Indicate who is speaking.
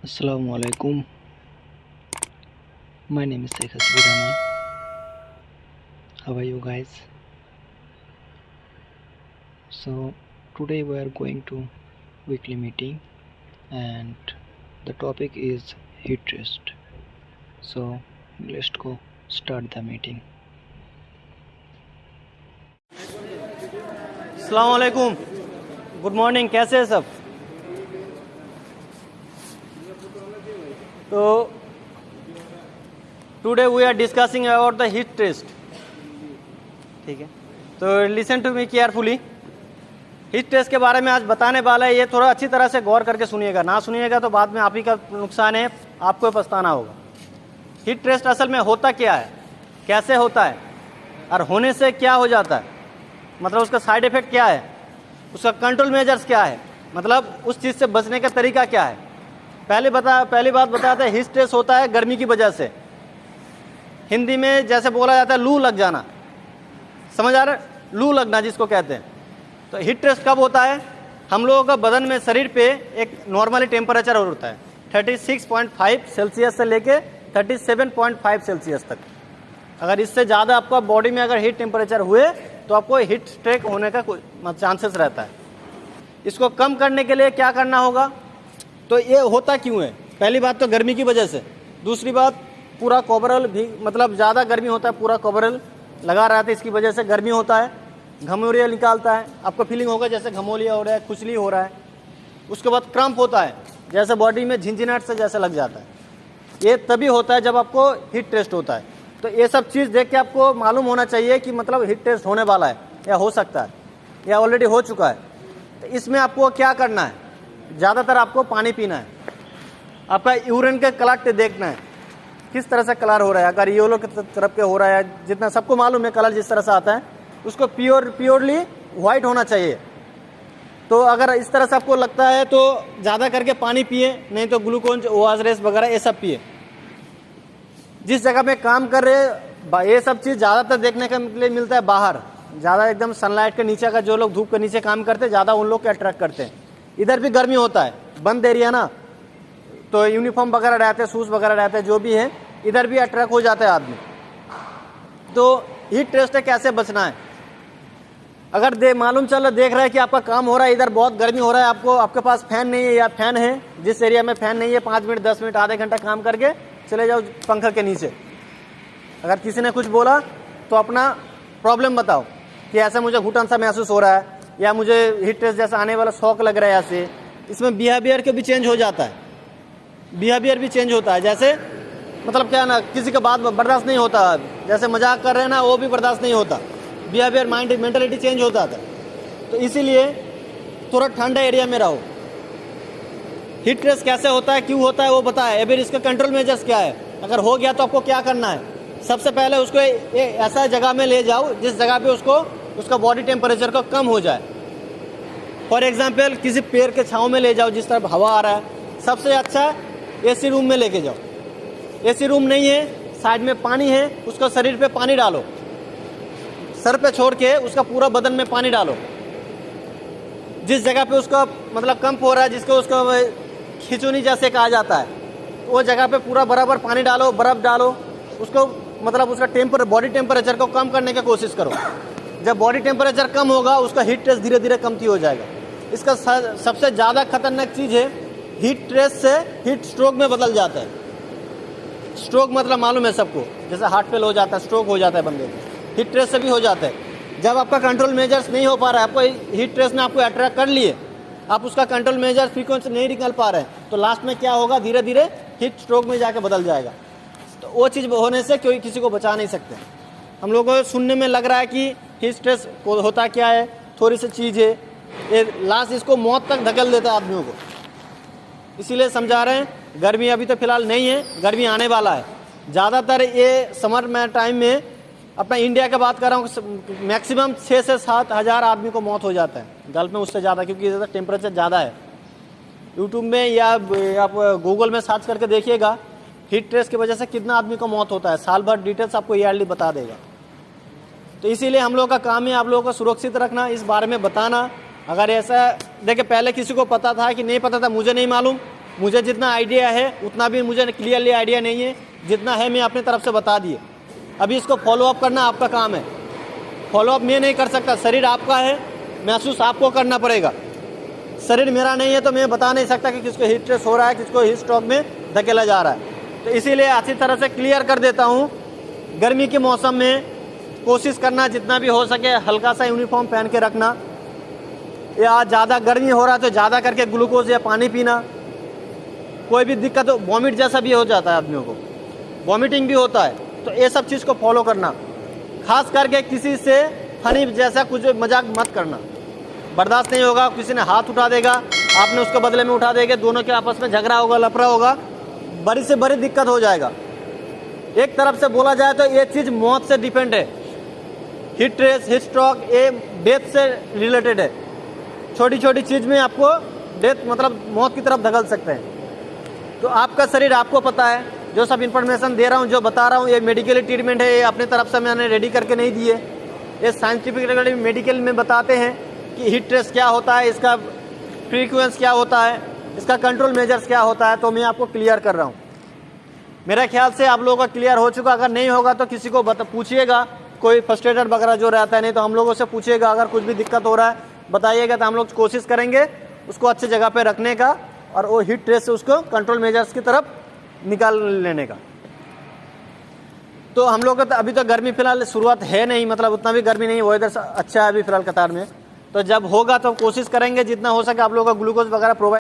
Speaker 1: Assalamu alaikum. My name is Sheikh Hasbi Rahman. How are you guys? So today we are going to weekly meeting and the topic is heat test. So let's go start the meeting.
Speaker 2: अस्सलाम वालेकुम, good morning. कैसे हैं सब? तो today we are discussing about the heat test. ठीक है, तो listen to me carefully. Heat test के बारे में आज बताने वाला है, ये थोड़ा अच्छी तरह से गौर करके सुनिएगा, ना सुनिएगा तो बाद में आप ही का नुकसान है, आपको पछताना होगा। हीट टेस्ट असल में होता क्या है, कैसे होता है और होने से क्या हो जाता है, मतलब उसका साइड इफेक्ट क्या है, उसका कंट्रोल मेजर्स क्या है, मतलब उस चीज़ से बचने का तरीका क्या है। पहली बात बताते हैं, हीट स्ट्रेस होता है गर्मी की वजह से। हिंदी में जैसे बोला जाता है लू लग जाना, समझ आ रहा है, लू लगना जिसको कहते हैं। तो हीट स्ट्रेस कब होता है? हम लोगों का बदन में शरीर पे एक नॉर्मली टेम्परेचर होता है 36.5 सेल्सियस से लेके 37.5 सेल्सियस तक। अगर इससे ज़्यादा आपका बॉडी में अगर हीट टेम्परेचर हुए तो आपको हीट स्ट्रोक होने का चांसेस रहता है। इसको कम करने के लिए क्या करना होगा? तो ये होता क्यों है? पहली बात तो गर्मी की वजह से, दूसरी बात पूरा कोबरल भी, मतलब ज़्यादा गर्मी होता है, पूरा कोबरल लगा रहता है, इसकी वजह से गर्मी होता है, घमौरिया निकालता है, आपको फीलिंग होगा जैसे घमौलिया हो रहा है, खुजली हो रहा है। उसके बाद क्रम्प होता है, जैसे बॉडी में झिंझिनाहट से जैसे लग जाता है। ये तभी होता है जब आपको हीट टेस्ट होता है। तो ये सब चीज़ देख के आपको मालूम होना चाहिए कि मतलब हीट टेस्ट होने वाला है या हो सकता है या ऑलरेडी हो चुका है। तो इसमें आपको क्या करना है? ज़्यादातर आपको पानी पीना है, आपका यूरिन के कलर देखना है किस तरह से कलर हो रहा है। अगर येलो की तरफ के हो रहा है, जितना सबको मालूम है कलर जिस तरह से आता है उसको प्योरली वाइट होना चाहिए। तो अगर इस तरह से आपको लगता है तो ज़्यादा करके पानी पिए, नहीं तो ग्लूकोन ORS वगैरह ये सब पिए। जिस जगह पे काम कर रहे ये सब चीज़ ज़्यादातर देखने के लिए मिलता है बाहर, ज़्यादा एकदम सनलाइट के नीचे का, जो लोग धूप के नीचे काम करते हैं ज़्यादा उन लोग के अट्रैक्ट करते हैं। इधर भी गर्मी होता है, बंद एरिया ना, तो यूनिफॉर्म वगैरह रहते हैं, शूज़ वगैरह रहते हैं, जो भी है इधर भी अट्रैक्ट हो जाता है आदमी। तो हीट टेस्ट है, कैसे बचना है? अगर मालूम चल देख रहा है कि आपका काम हो रहा है, इधर बहुत गर्मी हो रहा है, आपके पास फैन नहीं है या फैन है, जिस एरिया में फैन नहीं है 5 मिनट 10 मिनट आधे घंटा काम करके चले जाओ पंखा के नीचे। अगर किसी ने कुछ बोला तो अपना प्रॉब्लम बताओ कि ऐसा मुझे घुटन सा महसूस हो रहा है या मुझे हीट टेस्ट जैसा आने वाला शौक लग रहा है ऐसे। इसमें बिहेवियर के भी चेंज हो जाता है, बिहेवियर भी चेंज होता है। जैसे मतलब क्या ना, किसी का बात बर्दाश्त नहीं होता, जैसे मजाक कर रहे हैं ना वो भी बर्दाश्त नहीं होता, बिहेवियर मेंटलिटी चेंज हो जाता है। तो इसीलिए थोड़ा ठंडा एरिया में रहो। हीट स्ट्रेस कैसे होता है, क्यों होता है वो बताया। अभी इसका कंट्रोल मेजर्स क्या है? अगर हो गया तो आपको क्या करना है? सबसे पहले उसको ऐसा जगह में ले जाओ जिस जगह पे उसका बॉडी टेम्परेचर को कम हो जाए। फॉर एग्जांपल किसी पेड़ के छांव में ले जाओ जिस तरफ हवा आ रहा है। सबसे अच्छा एसी रूम में लेके जाओ। एसी रूम नहीं है, साइड में पानी है, उसको शरीर पे पानी डालो, सर पे छोड़ के उसका पूरा बदन में पानी डालो। जिस जगह पे उसका मतलब कंप हो रहा है, जिसको उसका खिंचुनी जैसे कहा जाता है, वो जगह पे पूरा बराबर पानी डालो, बर्फ़ डालो, उसको मतलब उसका बॉडी टेम्परेचर को कम करने की कोशिश करो। जब बॉडी टेम्परेचर कम होगा उसका हीट स्ट्रेस धीरे धीरे कमती हो जाएगा। इसका सबसे ज़्यादा खतरनाक चीज़ है, हीट स्ट्रेस से हीट स्ट्रोक में बदल जाता है। स्ट्रोक मतलब मालूम है सबको, जैसे हार्ट फेल हो जाता है, स्ट्रोक हो जाता है बंदे को, हीट स्ट्रेस से भी हो जाता है। जब आपका कंट्रोल मेजर्स नहीं हो पा रहा है, आपको हीट स्ट्रेस ने आपको अट्रैक्ट कर लिए, आप उसका कंट्रोल मेजर फ्रीक्वेंसी नहीं निकाल पा रहे हैं, तो लास्ट में क्या होगा, धीरे धीरे हीट स्ट्रोक में जाके बदल जाएगा। तो वो चीज़ होने से कोई किसी को बचा नहीं सकते। हम लोगों को सुनने में लग रहा है कि हीट स्ट्रेस होता क्या है, थोड़ी सी चीज़ है, ये लास्ट इसको मौत तक धकेल देता है आदमियों को। इसीलिए समझा रहे हैं, गर्मी अभी तो फिलहाल नहीं है, गर्मी आने वाला है। ज़्यादातर ये समर में टाइम में अपना इंडिया की बात कर रहा हूँ, मैक्सिमम 6 से 7 हज़ार आदमी को मौत हो जाता है। गल्फ में उससे ज़्यादा, क्योंकि इधर टेम्परेचर ज़्यादा है। यूट्यूब में या आप गूगल में सर्च करके देखिएगा, हीट स्ट्रेस की वजह से कितना आदमी को मौत होता है, साल भर डिटेल्स आपको ईयरली बता देगा। तो इसीलिए हम लोग का काम है आप लोगों को सुरक्षित रखना, इस बारे में बताना। अगर ऐसा देखिए, पहले किसी को पता था कि नहीं पता था, मुझे नहीं मालूम, मुझे जितना आइडिया है उतना भी मुझे क्लियरली आइडिया नहीं है, जितना है मैं अपनी तरफ से बता दिए। अभी इसको फॉलो अप करना आपका काम है। फॉलो अप मैं नहीं कर सकता, शरीर आपका है, महसूस आपको करना पड़ेगा। शरीर मेरा नहीं है तो मैं बता नहीं सकता कि किसको हीट स्ट्रेस हो रहा है, किसको हीट स्ट्रोक में धकेला जा रहा है। तो इसीलिए अच्छी तरह से क्लियर कर देता हूँ। गर्मी के मौसम में कोशिश करना जितना भी हो सके हल्का सा यूनिफॉर्म पहन के रखना, या ज़्यादा गर्मी हो रहा है तो ज़्यादा करके ग्लूकोज या पानी पीना। कोई भी दिक्कत हो, वॉमिट जैसा भी हो जाता है आदमियों को, वॉमिटिंग भी होता है, तो ये सब चीज़ को फॉलो करना। खास करके किसी से फनी जैसा कुछ मजाक मत करना, बर्दाश्त नहीं होगा। किसी ने हाथ उठा देगा, आपने उसके बदले में उठा देंगे, दोनों के आपस में झगड़ा होगा, लफड़ा होगा, बड़ी से बड़ी दिक्कत हो जाएगा। एक तरफ से बोला जाए तो ये चीज़ मौत से डिपेंड है। हीट स्ट्रेस, हीट स्ट्रोक ये डेथ से रिलेटेड है। छोटी छोटी चीज़ में आपको डेथ मतलब मौत की तरफ धकेल सकते हैं। तो आपका शरीर आपको पता है। जो सब इन्फॉर्मेशन दे रहा हूँ, जो बता रहा हूँ, ये मेडिकली ट्रीटमेंट है, ये अपनी तरफ से मैंने रेडी करके नहीं दिए। ये साइंटिफिक मेडिकल में बताते हैं कि हीट स्ट्रेस क्या होता है, इसका फ्रीक्वेंस क्या होता है, इसका कंट्रोल मेजर्स क्या होता है। तो मैं आपको क्लियर कर रहा हूँ। मेरा ख्याल से आप लोगों का क्लियर हो चुका। अगर नहीं होगा तो किसी को पूछिएगा, कोई फर्स्ट एडर वगैरह जो रहता है, नहीं तो हम लोगों से पूछिएगा। अगर कुछ भी दिक्कत हो रहा है बताइएगा, तो हम लोग कोशिश करेंगे उसको अच्छी जगह पे रखने का और वो हीट स्ट्रेस से उसको कंट्रोल मेजर्स की तरफ निकाल लेने का। तो हम लोग का अभी तो गर्मी फिलहाल शुरुआत है नहीं, मतलब उतना भी गर्मी नहीं, वेदर अच्छा है अभी फिलहाल कतार में। तो जब होगा तो कोशिश करेंगे जितना हो सके आप लोगों का ग्लूकोज वगैरह प्रोवाइड